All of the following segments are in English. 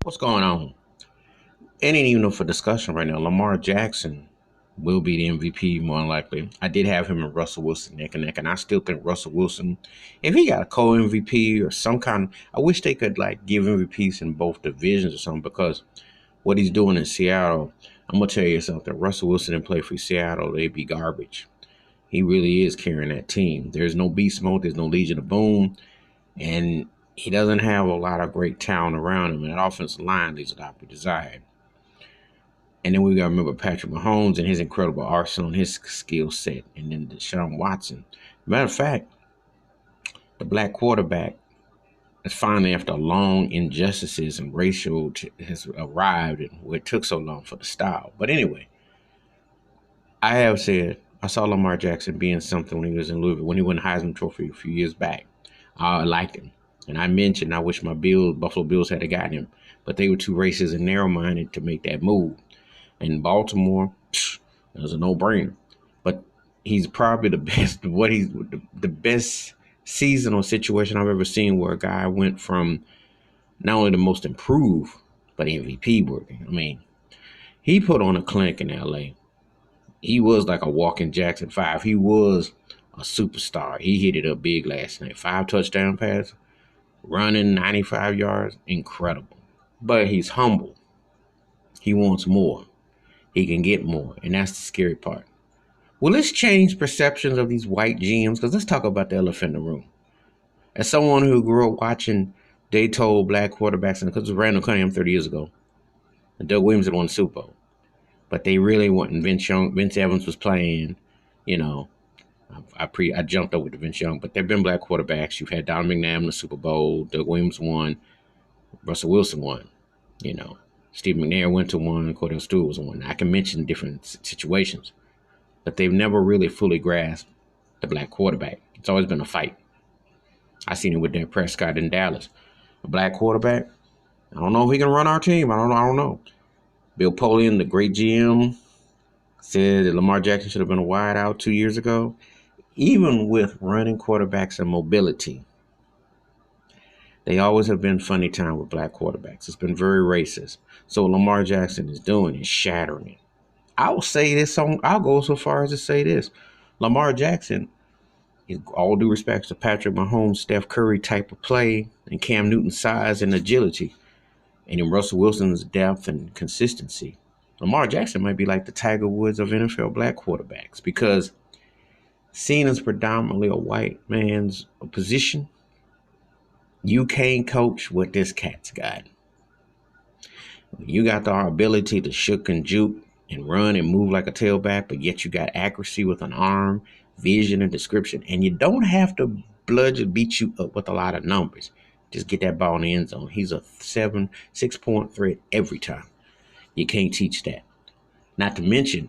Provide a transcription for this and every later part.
What's going on? It ain't even up for discussion right now. Lamar Jackson will be the MVP more than likely. I did have him and Russell Wilson neck and neck, and I still think Russell Wilson, if he got a co-MVP or some kind, I wish they could like give MVPs in both divisions or something because what he's doing in Seattle, I'm gonna tell you something. Russell Wilson didn't play for Seattle; they'd be garbage. He really is carrying that team. There's no beast mode. There's no Legion of Boom. And he doesn't have a lot of great talent around him. And that offensive line leaves a lot to be desired. And then we got to remember Patrick Mahomes and his incredible arsenal and his skill set. And then Deshaun Watson. Matter of fact, the black quarterback is finally, after long injustices and racial, has arrived and where it took so long for the style. But anyway, I have said I saw Lamar Jackson being something when he was in Louisville, when he won the Heisman Trophy a few years back. I liked him. And I mentioned I wish my Buffalo Bills had gotten him, but they were too racist and narrow-minded to make that move. And Baltimore, it was a no-brainer. But he's probably the best. He's the best seasonal situation I've ever seen where a guy went from not only the most improved, but MVP worthy. I mean, he put on a clinic in LA. He was like a walking Jackson 5. He was a superstar. He hit it up big last night. 5 touchdown passes, running 95 yards, incredible. But he's humble. He wants more. He can get more, and that's the scary part. Well, let's change perceptions of these white GMs, because let's talk about the elephant in the room. As someone who grew up watching, they told black quarterbacks, because it was Randall Cunningham 30 years ago, and Doug Williams had won the Super Bowl. But they really weren't. Vince Evans was playing, you know. I jumped over to Vince Young, but there've been black quarterbacks. You've had Don McNabb in the Super Bowl, Doug Williams won, Russell Wilson won, you know. Steve McNair went to one, Cordell Stewart was one. I can mention different situations, but they've never really fully grasped the black quarterback. It's always been a fight. I seen it with Dak Prescott in Dallas. A black quarterback. I don't know if he can run our team. I don't know. Bill Polian, the great GM, said that Lamar Jackson should have been a wideout 2 years ago. Even with running quarterbacks and mobility, they always have been funny time with black quarterbacks. It's been very racist. So what Lamar Jackson is doing is shattering it. I will say this. I'll go so far as to say this. Lamar Jackson, in all due respect to Patrick Mahomes, Steph Curry type of play, and Cam Newton's size and agility, and in Russell Wilson's depth and consistency, Lamar Jackson might be like the Tiger Woods of NFL black quarterbacks, because seen as predominantly a white man's position, you can't coach what this cat's got. You got the ability to shook and juke and run and move like a tailback, but yet you got accuracy with an arm, vision, and description. And you don't have to beat you up with a lot of numbers. Just get that ball in the end zone. He's a 6-point threat every time. You can't teach that. Not to mention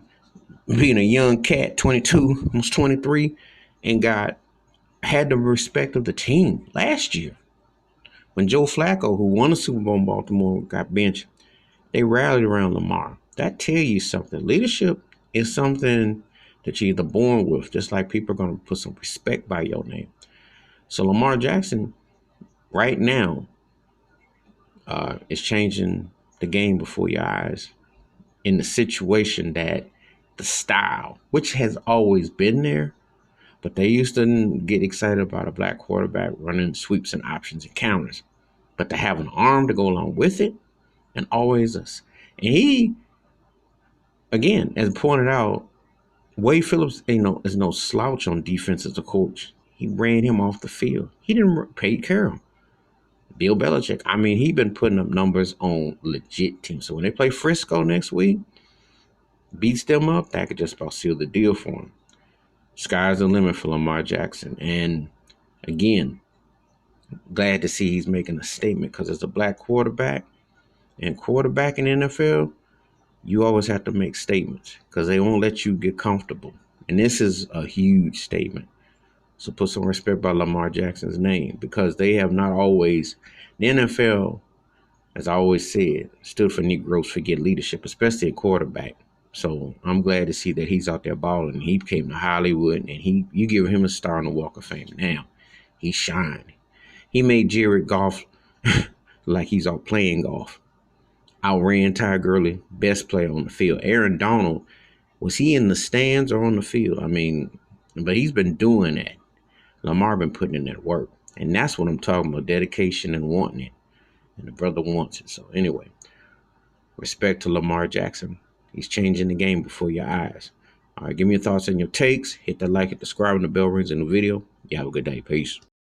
being a young cat, 22, almost 23, and had the respect of the team last year. When Joe Flacco, who won the Super Bowl in Baltimore, got benched, they rallied around Lamar. That tells you something. Leadership is something that you're either born with, just like people are going to put some respect by your name. So Lamar Jackson, right now, is changing the game before your eyes in the situation that the style, which has always been there, but they used to get excited about a black quarterback running sweeps and options and counters. But to have an arm to go along with it, and always us. And he, again, as pointed out, Wade Phillips is no slouch on defense as a coach. He ran him off the field. He didn't pay care of him. Bill Belichick, he been putting up numbers on legit teams. So when they play Frisco next week, beats them up, that could just about seal the deal for him. Sky's the limit for Lamar Jackson. And again, glad to see he's making a statement, because as a black quarterback, and quarterback in the NFL, you always have to make statements because they won't let you get comfortable. And this is a huge statement. So put some respect by Lamar Jackson's name, because they have not always, the NFL, as I always said, stood for Negroes forget leadership, especially a quarterback. So I'm glad to see that he's out there balling. He came to Hollywood, and you give him a star on the Walk of Fame. Now, he's shining. He made Jared Goff like he's out playing golf. outran Ty Gurley, best player on the field. Aaron Donald, was he in the stands or on the field? I mean, but he's been doing that. Lamar been putting in that work. And that's what I'm talking about, dedication and wanting it. And the brother wants it. So anyway, respect to Lamar Jackson. He's changing the game before your eyes. All right, give me your thoughts and your takes. Hit that like, hit the subscribe, and the bell rings in the video. You have a good day. Peace.